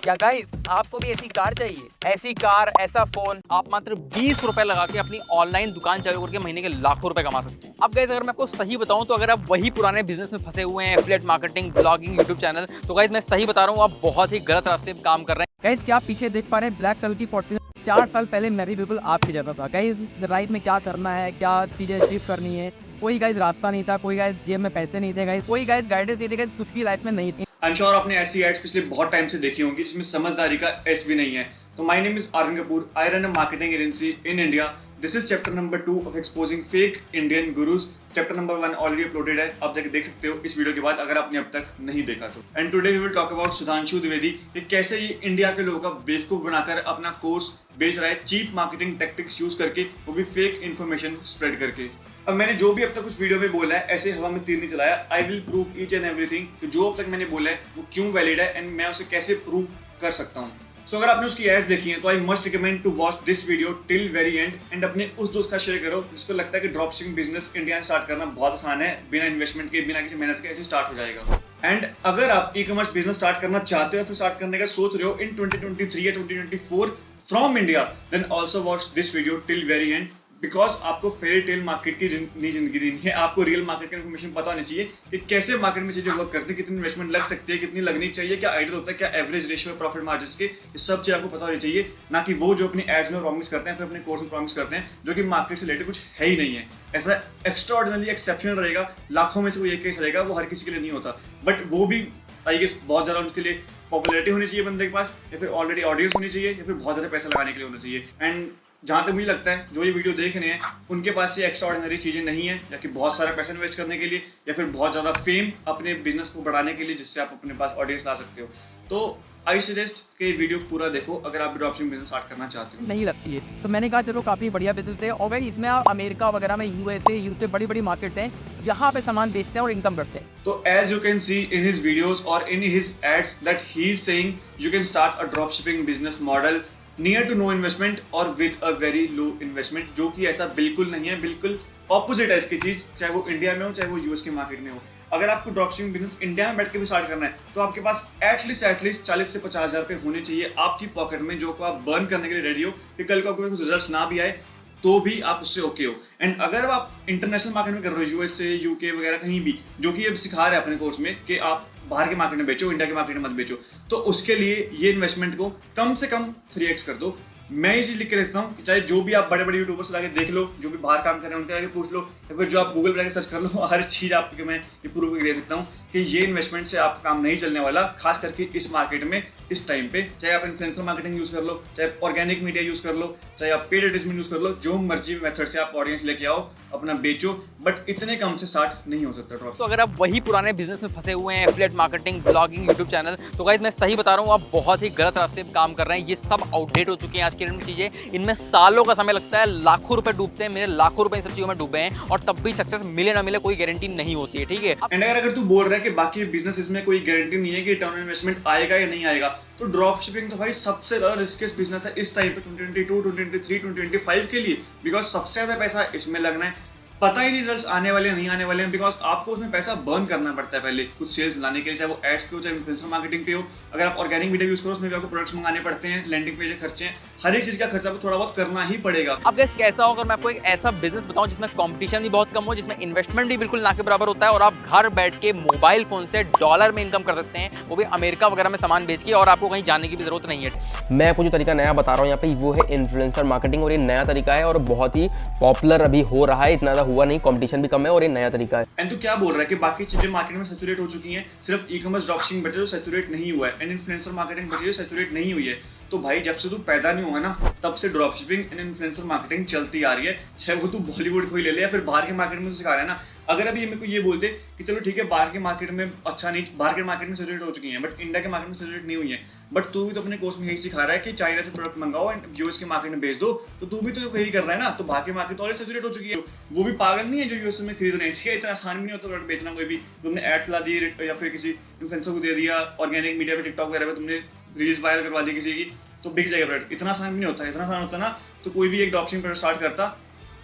क्या गाइस आपको भी ऐसी कार चाहिए? ऐसी कार, ऐसा फोन आप मात्र 20 रुपए लगा के अपनी ऑनलाइन दुकान चालू करके महीने के लाखों रुपए कमा सकते हैं। अब गाइस अगर मैं आपको सही बताऊं तो अगर आप वही पुराने बिजनेस में फंसे हुए हैं, affiliate marketing, blogging, YouTube channel, तो गाइस मैं सही बता रहा हूं आप बहुत ही गलत रास्ते पे काम कर रहे हैं। गाइस क्या आप पीछे देख पा रहे हैं ब्लैक सेल की 4 साल पहले मैं भी बिल्कुल आपकी जगह था। गाइस लाइफ में क्या करना है, क्या चीजें अचीव करनी है, कोई गाइस रास्ता नहीं था, कोई गाइस जेब में पैसे नहीं थे, गाइस कोई गाइस गाइडेंस नहीं थी, गाइस कुछ भी लाइफ में नहीं थी। आई एम श्योर आपने ऐसी एड्स पिछले बहुत टाइम से देखी होंगी जिसमें समझदारी का एस भी नहीं है। तो my name is Aryan Kapoor, I run a marketing agency in India. This is chapter number 2 of exposing fake Indian gurus. Chapter number 1 already uploaded है, आप जाके देख सकते हो इस वीडियो के बाद अगर आपने अब तक नहीं देखा तो। And today we will talk about Sudhanshu Dwivedi कि कैसे ये इंडिया के लोगों का बेवकूफ बनाकर अपना कोर्स बेच रहा है चीप मार्केटिंग टेक्टिक्स यूज करके, वो भी फेक इन्फॉर्मेशन स्प्रेड करके। अब मैंने जो भी अब तक कुछ वीडियो में बोला है ऐसे हवा में तीर नहीं चलाया। I will prove each and everything कि जो अब तक मैंने बोला है वो क्यों वैलिड है एंड मैं उसे कैसे प्रूव कर सकता हूँ। सो अगर आपने उसकी एड्स देखी है तो I must recommend to watch this video till very end end अपने उस दोस्त का शेयर करो जिसको लगता है कि ड्रॉप शिपिंग बिजनेस इंडिया में स्टार्ट करना बहुत आसान है, बिना इन्वेस्टमेंट के, बिना किसी मेहनत के ऐसे स्टार्ट हो जाएगा। एंड अगर आप ई कॉमर्स बिजनेस स्टार्ट करना चाहते हो या फिर स्टार्ट करने का सोच रहे हो इन 2023 या 2024 from India, then also watch this video till very end. Because आपको फेरी टेल मार्केट की नहीं जिंदगी देनी है, आपको रियल मार्केट का इन्फॉर्मेशन पता होनी चाहिए कि कैसे मार्केट में चीजें वर्क करती है, कितनी इन्वेस्टमेंट लग सकती है, कितनी लगनी चाहिए, क्या आइडिया होता है, क्या एवरेज रेशियो है प्रॉफिट मार्जिन के, ये सब चीज आपको पता होनी चाहिए। ना कि वो जो अपनी एड्स में प्रॉमिस करते हैं फिर अपने कोर्स में प्रॉमिस करते हैं जो कि मार्केट से रिलेटेड कुछ है ही नहीं है। ऐसा एक्स्ट्राऑर्डिनरी एक्सेप्शनल रहेगा, लाखों में से कोई एक केस रहेगा, वो हर किसी के लिए नहीं होता, बट वो भी आई गेस बहुत ज्यादा उनके लिए पॉपुलैरिटी होनी चाहिए बंदे के पास, या फिर ऑलरेडी ऑडियंस होनी चाहिए, या फिर बहुत ज्यादा पैसा लगाने के लिए होना चाहिए। एंड जहाँ तक मुझे लगता है जो ये वीडियो देख रहे हैं उनके पास ये एक्स्ट्राऑर्डिनरी चीज़ें नहीं है, या कि बहुत सारा पैसा इन्वेस्ट करने के लिए, या फिर बहुत ज़्यादा फेम अपने बिजनेस को बढ़ाने के लिए जिससे आप अपने पास ऑडियंस ला सकते हो। तो आई सजेस्ट कि वीडियो पूरा देखो अगर आप ड्रॉपशिपिंग बिजनेस स्टार्ट करना चाहते हो। नहीं लगती है तो मैंने कहा चलो काफ़ी बढ़िया बिजनेस है, और भाई इसमें आप अमेरिका वगैरह में यूएसए बड़ी बड़ी मार्केट हैं जहाँ पे सामान बेचते हैं और इनकम करते हैं। तो as you can see in his videos और in his ads that he is saying you can start a dropshipping business model near to no investment और with a very low investment, जो कि ऐसा बिल्कुल नहीं है, बिल्कुल ऑपोजिट है इसकी चीज, चाहे वो इंडिया में हो चाहे वो यूएस के मार्केट में हो। अगर आपको ड्रॉपशिपिंग बिजनेस इंडिया में बैठ के भी स्टार्ट करना है तो आपके पास एटलीस्ट 40 से 50 हज़ार रुपये होने चाहिए आपकी पॉकेट में, जो को आप बर्न करने के लिए रेडी हो कि कल को आपको कुछ रिजल्ट ना भी आए तो भी आप उससे ओके हो। एंड अगर आप इंटरनेशनल मार्केट में कर रहे हो, यूएसए, यूके वगैरह कहीं भी, जो कि अब सिखा रहे हैं अपने कोर्स में कि आप बाहर के मार्केट में बेचो, इंडिया के मार्केट में मत बेचो, तो उसके लिए ये इन्वेस्टमेंट को कम से कम 3x कर दो। मैं ये चीज लिख के रखता हूँ कि चाहे जो भी आप बड़े बड़े यूट्यूबर्स लाके देख लो, जो भी बाहर काम कर रहे हैं उनके आगे पूछ लो, या फिर जो आप गूगल पर सर्च कर लो, हर चीज आपके मैं ये प्रूव करके दे सकता हूँ कि ये इन्वेस्टमेंट से आपका काम नहीं चलने वाला, खास करके इस मार्केट में इस टाइम पे। चाहे आप इन्फ्लुएंसर मार्केटिंग यूज कर लो, चाहे ऑर्गेनिक मीडिया यूज कर लो, चाहे आप पेड एडवर्टाइजमेंट यूज कर लो, जो मर्जी मेथड से आप ऑडियंस लेके आओ, अपना बेचो, बट इतने कम से स्टार्ट नहीं हो सकता ड्रॉप। तो अगर आप वही पुराने बिजनेस में फंसे हुए हैं, affiliate marketing, blogging, YouTube channel, तो गाइस मैं सही बता रहा हूँ आप बहुत ही गलत रास्ते पे काम कर रहे हैं। ये सब आउटडेट हो चुके हैं आज के डेट में चीजें, इनमें सालों का समय लगता है, लाखों रुपए डूबते हैं, मेरे लाखों रुपए इन सब चीजों में डूबे हैं, और तब भी सक्सेस मिले ना मिले कोई गारंटी नहीं होती है, ठीक है। एंड अगर तू बोल रहा है कि बाकी बिजनेस में कोई गारंटी नहीं है कि रिटर्न ऑन इन्वेस्टमेंट आएगा या नहीं आएगा, तो ड्रॉप शिपिंग तो भाई सबसे ज्यादा रिस्कियस बिजनेस है इस टाइम पे 2022, 2023, 2025 के लिए, बिकॉज सबसे ज्यादा पैसा इसमें लगना है। पता ही नहीं रिजल्ट्स आने वाले हैं नहीं आने वाले हैं, बिकॉज आपको उसमें पैसा बर्न करना पड़ता है पहले कुछ सेल्स लाने के लिए, चाहे वो एड्स पे हो चाहे इन्फ्लुएंसर मार्केटिंग पे हो। अगर आप ऑर्गेनिक मीडिया यूज करो उसमें भी आपको प्रोडक्ट्स मंगाने पड़ते हैं, लैंडिंग पेज के खर्चे हैं, हर एक चीज का खर्चा आपको थोड़ा बहुत करना ही पड़ेगा। अब गाइस कैसा हो अगर मैं आपको एक ऐसा बिजनेस बताऊं जिसमें कंपटीशन भी बहुत कम हो, जिसमें इन्वेस्टमेंट भी बिल्कुल ना के बराबर होता है, और आप घर बैठ के मोबाइल फोन से डॉलर में इनकम कर सकते हैं, वो भी अमेरिका वगैरह में सामान बेच के, और आपको कहीं जाने की भी जरूरत नहीं है। मैं आपको जो तरीका नया बता रहा हूँ यहाँ पे वो है इन्फ्लुएंसर मार्केटिंग, और ये नया तरीका है और बहुत ही पॉपुलर अभी हो रहा है, इतना हुआ नहीं, कंपटीशन भी कम है और ये नया तरीका है। एंड तू क्या बोल रहा है कि बाकी चीजें मार्केट में सैचुरेट हो चुकी हैं, सिर्फ ई कॉमर्स ड्रॉपशिपिंग बचे जो सैचुरेट नहीं हुआ है, एंड इन्फ्लुएंसर मार्केटिंग बचे जो सैचुरेट नहीं हुई है। तो भाई जब से तू पैदा नहीं हुआ ना तब से ड्रॉपशिपिंग एंड इन्फ्लुएंसर मार्केटिंग चलती आ रही है, चाहे वो तू बॉलीवुड को ही ले ले या फिर बाहर के मार्केट में सिखा रहा है ना। अगर अभी मेरे को ये बोलते कि चलो ठीक है बाहर के मार्केट में अच्छा नहीं, बाहर के मार्केट में सैचुरेट हो चुकी हैं बट इंडिया के मार्केट में सैचुरेट नहीं हुई है, बट तू भी तो अपने कोर्स में यही सिखा रहा है कि चाइना से प्रोडक्ट मंगाओ एंड यूएस के मार्केट में बेच दो, तो तू भी तो यही कर रहा है ना। तो बाहर के मार्केट तो ऑलरेडी सैचुरेट हो चुकी है, वो भी पागल नहीं है जो यूएस में खरीद रहे हैं, ठीक है। इतना आसान भी नहीं होता प्रोडक्ट बेचना, कोई भी तुमने एड चला दी या फिर किसी इन्फ्लुएंसर को दे दिया, ऑर्गेनिक मीडिया पे टिकटॉक वगैरह पे तुमने रील्स वायरल करवा दी किसी की, तो बिक जाएगा प्रोडक्ट। इतना आसान भी नहीं होता, इतना आसान होता ना तो कोई भी एक ड्रॉपशिपिंग प्रोडक्ट स्टार्ट करता,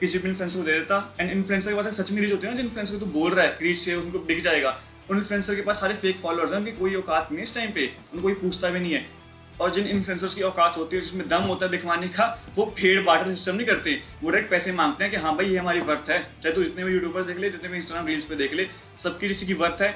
किसी भी इन्फ्लुएंसर को दे देता, एंड इन्फ्लुएंसर के पास सच में रीच होती है ना, जिन इन्फ्लुएंसर को तू बोल रहा है रीच से उनको बिक जाएगा, उन इन्फ्लुएंसर के पास सारे फेक फॉलोअर्स हैं, उनकी कोई औकात नहीं है इस टाइम पे, उनको कोई पूछता भी नहीं है। और जिन इन्फ्लुएंसर्स की औकात होती है, जिसमें दम होता है बिकवाने का, वो पेड बार्टर सिस्टम नहीं करते। वो डायरेक्ट पैसे मांगते हैं कि हाँ भाई ये हमारी वर्थ है। चाहे तू जितने भी यूट्यूबर्स देख ले, जितने भी इंस्टाग्राम रील्स पे देख ले, सबकी किसी की वर्थ है,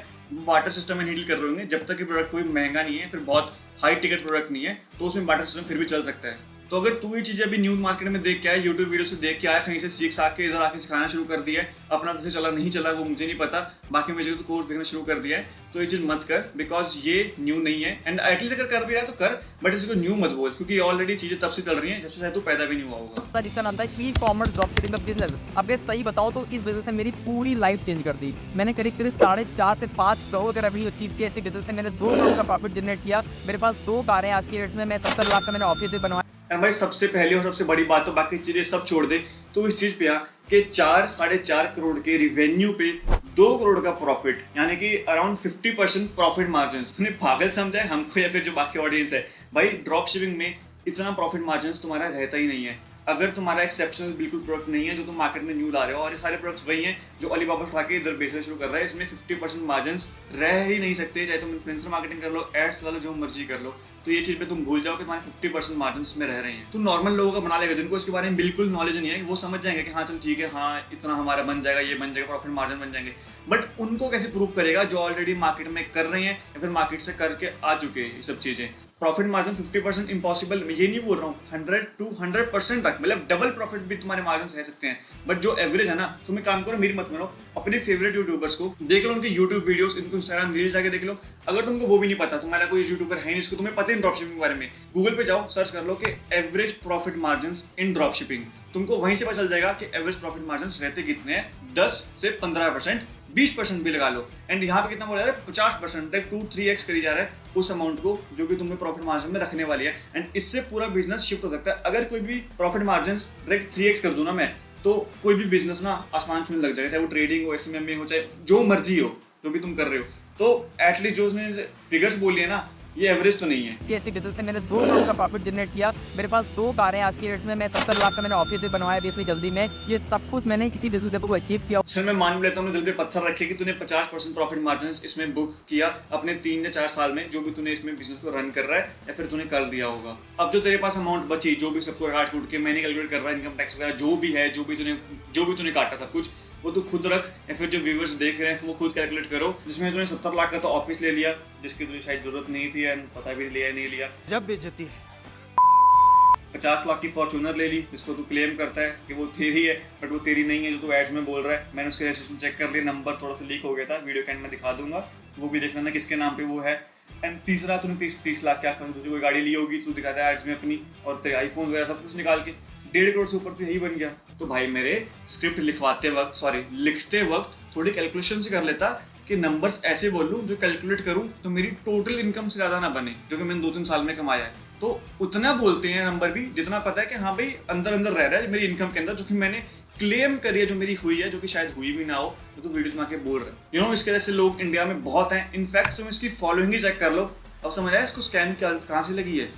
बार्टर सिस्टम में डील कर रहे होंगे। जब तक कि प्रोडक्ट कोई महंगा नहीं है, फिर बहुत हाई टिकट प्रोडक्ट नहीं है, तो उसमें बार्टर सिस्टम फिर भी चल सकता है। तो अगर तू ये चीजें अभी न्यूज मार्केट में देख के आया, यूट्यूब वीडियो से देख के आया, कहीं से सीख साख के इधर आके सिखाना शुरू कर दिया है, अपना जैसे चला नहीं चला वो मुझे नहीं पता, बाकी मुझे तो कोर्स देखना शुरू कर दिया है, तो ये चीज मत कर, बिकॉज ये न्यू नहीं है। एंड एटलीस्ट अगर कर भी रहा है तो कर, बट इसको न्यू मत बोल, क्योंकि ऑलरेडी चीजें तब से चल रही हैं जब से शायद तू पैदा भी नहीं हुआ होगा। जिसका नाम था ई कॉमर्स ड्रॉप शिपिंग का बिजनेस। अब ये सही बताऊं तो इस बिजनेस ने मेरी पूरी लाइफ चेंज कर दी। मैंने करीब 4.5 से 5 करोड़ का रेवेन्यू अचीव किया ऐसे बिजनेस से। मैंने 2 करोड़ का प्रॉफिट जनरेट किया। मेरे पास 2 कारें हैं आज की डेट में। मैं 70 लाख का मैंने ऑफिस भी बनवाया। एंड भाई सबसे पहली और सबसे बड़ी बात, तो बाकी चीजें सब छोड़ दे, तो इस चीज पे आ कि 4-4.5 करोड़ के रिवेन्यू पे 2 करोड़ का प्रॉफिट, यानी कि अराउंड 50% प्रॉफिट मार्जिन। तूने पागल समझा है हमको या फिर जो बाकी ऑडियंस है? भाई ड्रॉप शिपिंग में इतना प्रॉफिट मार्जिन तुम्हारा रहता ही नहीं है। अगर तुम्हारा एक्सेप्शनल बिल्कुल प्रोडक्ट नहीं है जो तुम मार्केट में न्यू ला रहे हो, और ये सारे प्रोडक्ट्स वही हैं जो अलीबाबा उठा के इधर बेचना शुरू कर रहा है, इसमें 50% मार्जिन रह ही नहीं सकते। चाहे तुम इन्फ्लुएंसर मार्केटिंग कर लो, एड्स ला लो, जो मर्जी कर लो, तो ये चीज पे तुम भूल जाओ कि तुम्हारे 50% मार्जिन में रह रहे हैं। तुम नॉर्मल लोगों का बना लेगा जिनको इसके बारे में बिल्कुल नॉलेज नहीं है, वो समझ जाएंगे कि हाँ चल ठीक है, हाँ इतना हमारा बन जाएगा, ये बन जाएगा, प्रॉफिट मार्जिन बन जाएंगे। बट उनको कैसे प्रूव करेगा जो ऑलरेडी मार्केट में कर रहे हैं या फिर मार्केट से करके आ चुके हैं ये सब चीजें। प्रॉफिट मार्जिन 50% इम्पॉसिबल, मैं ये नहीं बोल रहा हूँ, 100 to 100% तक, मतलब डबल प्रॉफिट भी तुम्हारे मार्जिन रह सकते हैं। बट जो एवरेज है ना, तुम एक काम करो, मेरी मत मानो, अपने फेवरेट यूट्यूबर्स को देख लो, उनके यूट्यूब वीडियोस, इनको इंस्टाग्राम रील्स जाके देख लो। अगर तुमको वो भी नहीं पता, तुम्हारा कोई यूट्यूबर है नहीं इसको तुम्हें पता है ड्रॉप शिपिंग के बारे में, गूगल पे जाओ, सर्च कर लो कि average profit margin in drop shipping. तुमको वहीं से पता चल जाएगा कि एवरेज प्रॉफिट मार्जिन रहते कितने हैं। 10 से 15%, 20% भी लगा लो। एंड यहाँ पे कितना बोला जा रहा है? 50%, लाइक 2-3x करी जा रहा है उस अमाउंट को जो कि तुम्हें प्रॉफिट मार्जिन में रखने वाली है। एंड इससे पूरा बिजनेस शिफ्ट हो सकता है। अगर कोई भी प्रॉफिट मार्जिन डायरेक्ट 3x कर दूं ना मैं, तो कोई भी बिजनेस ना आसमान छूने लग जाएगा, चाहे वो ट्रेडिंग हो, एसएमएम हो, चाहे जो मर्जी हो, जो भी तुम कर रहे हो। तो एटलीस्ट जो उसने फिगर्स बोली है ना, ये एवरेज तो नहीं है। ऐसे बिजनेस से मैंने 2 करोड़ का प्रॉफिट जनरेट किया। मेरे पास 2 कारें हैं आज की डेट में। मैं 70 लाख का मैंने ऑफिस भी बनवाया इतनी जल्दी में। ये सब कुछ मैंने किसी बिजनेस को अचीव किया। सर मैं मान लेता हूँ, दिल पे पत्थर रखे कि तूने 50% प्रॉफिट मार्जिन इसमें बुक किया अपने 3 या 4 साल में, जो भी तूने इसमें बिजनेस को रन कर रहा है, या फिर तूने कर दिया होगा। अब जो तेरे पास अमाउंट बची, जो भी सबको काट कूट के मैंने कैलकुलेट कर रहा है, इनकम टैक्स वगैरह जो भी है, जो भी तूने काटा सब कुछ, वो तू खुद रख, या फिर जो व्यूअर्स देख रहे हैं वो खुद कैलकुलेट करो। जिसमें तूने 70 लाख का तो ऑफिस ले लिया, जिसकी तुझे शायद जरूरत नहीं थी, एंड पता भी नहीं लिया। जब बेइज्जती 50 लाख की फॉर्च्यूनर ले ली, जिसको तू क्लेम करता है कि वो तेरी है, बट वो तेरी नहीं है जो तू एड्स में बोल रहा है। मैंने उसके रजिस्ट्रेशन चेक कर लिया, नंबर थोड़ा सा लीक हो गया था, वीडियो के एंड में दिखा दूंगा, वो भी देख लेना किसके नाम पे वो है। एंड तीसरा, तूने 30 लाख के आसपास तुझे कोई गाड़ी ली होगी, तू दिखाता है एड्स में अपनी, और तेरे आईफोन वगैरह सब कुछ निकाल के 1.5 करोड़ से ऊपर तो यही बन गया। तो भाई मेरे स्क्रिप्ट लिखते वक्त थोड़ी कैलकुलेशन से कर लेता कि नंबर्स ऐसे बोल लूँ जो कैलकुलेट करूँ तो मेरी टोटल इनकम से ज़्यादा ना बने, जो कि मैंने 2-3 साल में कमाया है। तो उतना बोलते हैं नंबर भी जितना पता है कि हाँ भाई अंदर रह रहा है मेरी इनकम के अंदर, जो कि मैंने क्लेम करी है, जो मेरी हुई है, जो कि शायद हुई भी ना हो, तो वीडियोस में आके बोल रहे हैं। इसके जैसे लोग इंडिया में बहुत हैं। इनफैक्ट तुम इसकी फॉलोइंग ही चेक कर लो, अब समझ आया इसको स्कैम कहाँ से लगी है।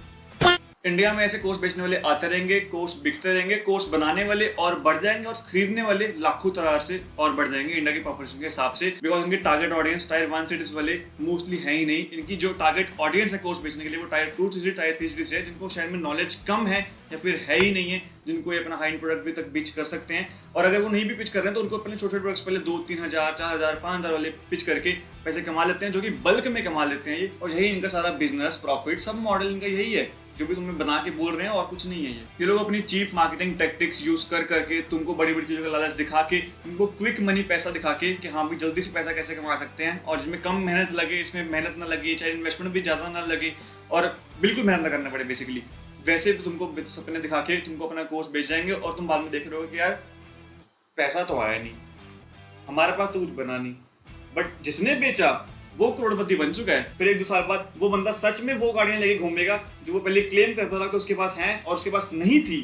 इंडिया में ऐसे कोर्स बेचने वाले आते रहेंगे, कोर्स बिकते रहेंगे, कोर्स बनाने वाले और बढ़ जाएंगे, और खरीदने वाले लाखों तरह से और बढ़ जाएंगे इंडिया की पॉपुलेशन के हिसाब से। बिकॉज इनके टारगेट ऑडियंस टायर 1 सिटीज वाले मोस्टली है ही नहीं। इनकी जो टारगेट ऑडियंस है कोर्स बेचने के लिए, वो टायर 2 सिटी, टायर 3 सिटीज है, जिनको शहर में नॉलेज कम है या फिर है ही नहीं है, जिनको ये अपना हाई एंड प्रोडक्ट भी तक पिच कर सकते हैं। और अगर वो नहीं भी पिच कर रहे हैं तो उनको अपने छोटे प्रोडक्ट्स पहले 2-3 हज़ार, 4 हज़ार, 5 हज़ार वाले पिच करके पैसे कमा लेते हैं, जो कि बल्क में कमा लेते हैं ये। और यही इनका सारा बिजनेस प्रॉफिट सब मॉडल इनका यही है, जो भी तुम्हें बना के बोल रहे हैं, और कुछ नहीं है ये लोग अपनी चीप मार्केटिंग टैक्टिक्स यूज करके तुमको बड़ी बड़ी चीजों का लालच दिखा के, तुमको क्विक मनी पैसा दिखा के कि हाँ भी जल्दी से पैसा कैसे कमा सकते हैं, और जिसमें कम मेहनत लगे, इसमें मेहनत ना लगे, चाहे इन्वेस्टमेंट भी ज्यादा ना लगे, और बिल्कुल मेहनत ना करना पड़े बेसिकली, वैसे भी तुमको सपने दिखा के तुमको अपना कोर्स बेच जाएंगे। और तुम बाद में देख रहे हो कि यार पैसा तो आया नहीं, हमारे पास तो कुछ बना नहीं, बट जिसने बेचा वो करोड़पति बन चुका है। फिर 1-2 साल बाद वो बंदा सच में वो गाड़ियां लेके घूमेगा जो वो पहले क्लेम करता था कि उसके पास हैं और उसके पास नहीं थी।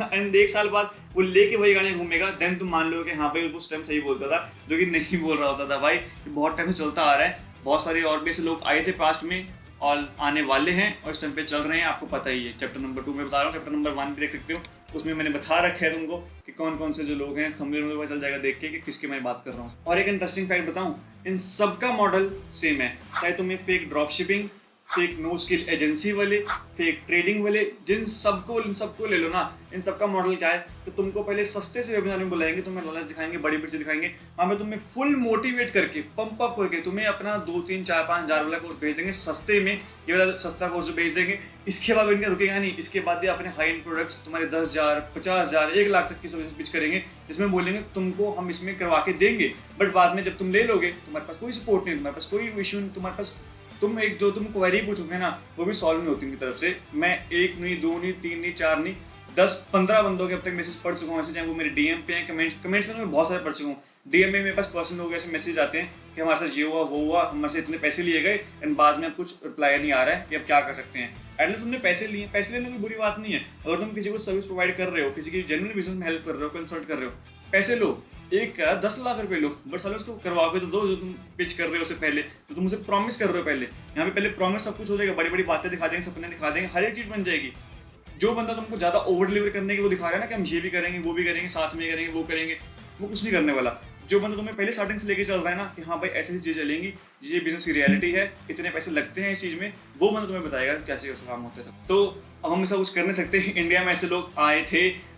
एंड 1 साल बाद वो लेके वही गाड़ियां घूमेगा, देन तुम मान लो कि हाँ भाई उस टाइम सही बोलता था, जो कि नहीं बोल रहा होता था। भाई ये बहुत टाइम से चलता आ रहा है, बहुत सारे और भी ऐसे लोग आए थे पास्ट में और आने वाले हैं और इस टाइम पे चल रहे हैं, आपको पता ही है। चैप्टर नंबर 2 में बता रहा हूँ, चैप्टर नंबर 1 भी देख सकते हो, उसमें मैंने बता रखा है तुमको कि कौन कौन से जो लोग हैं, थंबनेल में पता चल जाएगा देख के कि किसके मैं बात कर रहा हूँ। और एक इंटरेस्टिंग फैक्ट बताऊँ, इन सबका मॉडल सेम है, चाहे तुम्हें fake drop shipping, fake no skill agency वाले, फेक ट्रेडिंग वाले, इन सबको ले लो ना। इन सबका मॉडल क्या है कि तुमको पहले सस्ते से वेबिनार में बुलाएंगे, तुम्हें नॉलेज दिखाएंगे, बड़ी बड़ी दिखाएंगे, वहाँ पे तुम्हें फुल मोटिवेट करके पंप अप करके तुम्हें अपना 2, 3, 4, 5 हज़ार वाला कोर्स भेज देंगे सस्ते में। ये वाला सस्ता कोर्स भेज देंगे, इसके बाद इनका रुकेगा नहीं। इसके बाद भी अपने हाई एंड प्रोडक्ट्स तुम्हारे 10,000, 50,000, 1 लाख तक की सर्विस पिच करेंगे, इसमें बोलेंगे तुमको हम इसमें करवा के देंगे। बट बाद में जब तुम ले लोगे तुम्हारे पास कोई सपोर्ट नहीं, तुम्हारे पास कोई इशू नहीं, तुम्हारे पास तुम क्वेरी पूछोगे ना वो भी सॉल्व नहीं होती उनकी तरफ से। मैं 1 नहीं, 2 नहीं, 3 नहीं, 4 नहीं, 10-15 बंदों के अब तक मैसेज पढ़ चुका हूँ ऐसे, चाहे वो मेरे डीएम पे हैं, कमेंट्स में मैं बहुत सारे पढ़ चुका हूँ। डीएम में मेरे पास पर्सनल लोग ऐसे मैसेज आते हैं कि हमारे साथ ये हुआ वो हुआ, हमारे से इतने पैसे लिए गए एंड बाद में अब कुछ रिप्लाई नहीं आ रहा है कि अब क्या कर सकते हैं। एटलीस्ट तुमने पैसे लिए, पैसे लेने की बुरी बात नहीं है। अगर तुम किसी को सर्विस प्रोवाइड कर रहे हो, किसी की जेन्युइन बिजनेस में हेल्प कर रहे हो, कंसल्ट कर रहे हो, पैसे लो, 10 लाख रुपए लो, बट साले उसको करवाओगे तो दो जो तुम पिच कर रहे हो उससे पहले, तो तुम उसे प्रॉमिस कर रहे हो पहले। यहाँ पे पहले प्रॉमिस सब कुछ हो जाएगा, बड़ी बड़ी बातें दिखा देंगे, सपने दिखा देंगे, हर एक चीज बन जाएगी। जो बंदा तुमको ज्यादा ओवर डिलीवर करने की वो दिखा रहा है ना कि हम ये भी करेंगे, वो भी करेंगे, साथ में करेंगे, वो करेंगे, वो कुछ नहीं करने वाला। जो बंदा तुम्हें पहले स्टार्टिंग से लेके चल रहा है ना कि हाँ भाई ऐसी चीजें चलेंगी, ये बिजनेस की रियलिटी है, इतने पैसे लगते हैं इस चीज में, वो बंदा तुम्हें बताएगा कैसे कैसे काम होते हैं। तो अब हम ऐसा कुछ कर नहीं सकते। इंडिया में ऐसे लोग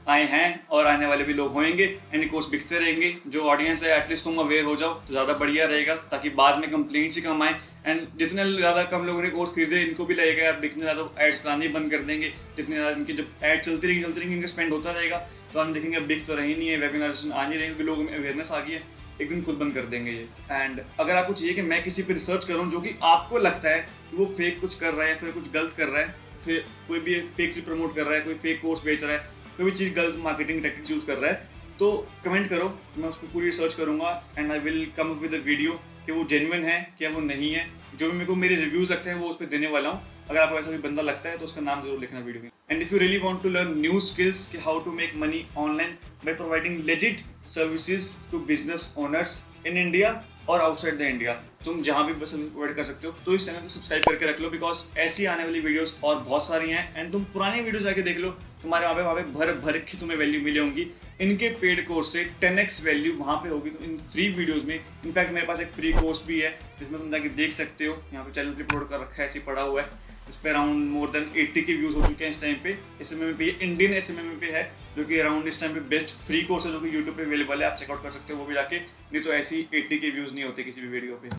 आए हैं और आने वाले भी लोग होंगे, एंड कोर्स बिकते रहेंगे। जो ऑडियंस है एटलीस्ट तुम अवेयर हो जाओ तो ज़्यादा बढ़िया रहेगा, ताकि बाद में कंप्लेंट्स ही कम आए। एंड जितने ज़्यादा कम लोगों ने कोर्स खरीदे इनको भी लगेगा यार बिकने ज़्यादा एड्स चलाने बंद कर देंगे। जितने ज़्यादा इनकी जब एड चलती रहेंगी इनका स्पेंड होता रहेगा, तो हम देखेंगे अब बिक तो रही नहीं है, वेबिनार्स आ नहीं रहेंगे क्योंकि लोगों में अवेयरनेस आ गई है, एक दिन खुद बंद कर देंगे ये। एंड अगर आपको चाहिए कि मैं किसी पर रिसर्च करूँ जो कि आपको लगता है कि वो फेक कुछ कर रहा है, फिर कुछ गलत कर रहा है, फिर कोई भी फेक चीज प्रमोट कर रहा है, कोई फेक कोर्स बेच रहा है, कोई भी चीज़ गलत मार्केटिंग टेक्निक्स यूज़ कर रहा है, तो कमेंट करो, मैं उसको पूरी रिसर्च करूँगा and I will come up with a video कि वो जेन्युइन है क्या वो नहीं है। जो भी मेरे को मेरे रिव्यूज़ लगते हैं वो उस पर देने वाला हूँ। अगर आपको ऐसा कोई बंदा लगता है तो उसका नाम जरूर लिखना वीडियो में। And if you really want to learn new skills कि how to make money online by providing legit services to business owners in India और आउटसाइड द इंडिया, तुम जहाँ भी सर्विस प्रोवाइड कर सकते हो, तो इस चैनल को सब्सक्राइब करके रख लो, बिकॉज ऐसी आने वाली वीडियोस और बहुत सारी हैं। एंड तुम पुरानी वीडियोस जाके देख लो, तुम्हारे वहाँ पे भर की तुम्हें वैल्यू मिली होंगी। इनके पेड कोर्स से 10x वैल्यू वहाँ पे होगी इन फ्री वीडियोस में। इनफैक्ट मेरे पास एक फ्री कोर्स भी है जिसमें तुम जाके देख सकते हो, यहाँ पे चैनल पे अपलोड कर रखा है, ऐसे पड़ा हुआ है। इस पर अराउंड मोर देन 80 के व्यूज़ हो चुके हैं इस टाइम पे। SMMA पे इंडियन SMMA पे है, जो कि अराउंड इस टाइम पे बेस्ट फ्री कोर्स है जो कि यूट्यूब पे अवेलेबल है, आप चेकआउट कर सकते हो वो भी जाके। नहीं तो ऐसी 80 के व्यूज़ नहीं होते किसी भी वीडियो पे।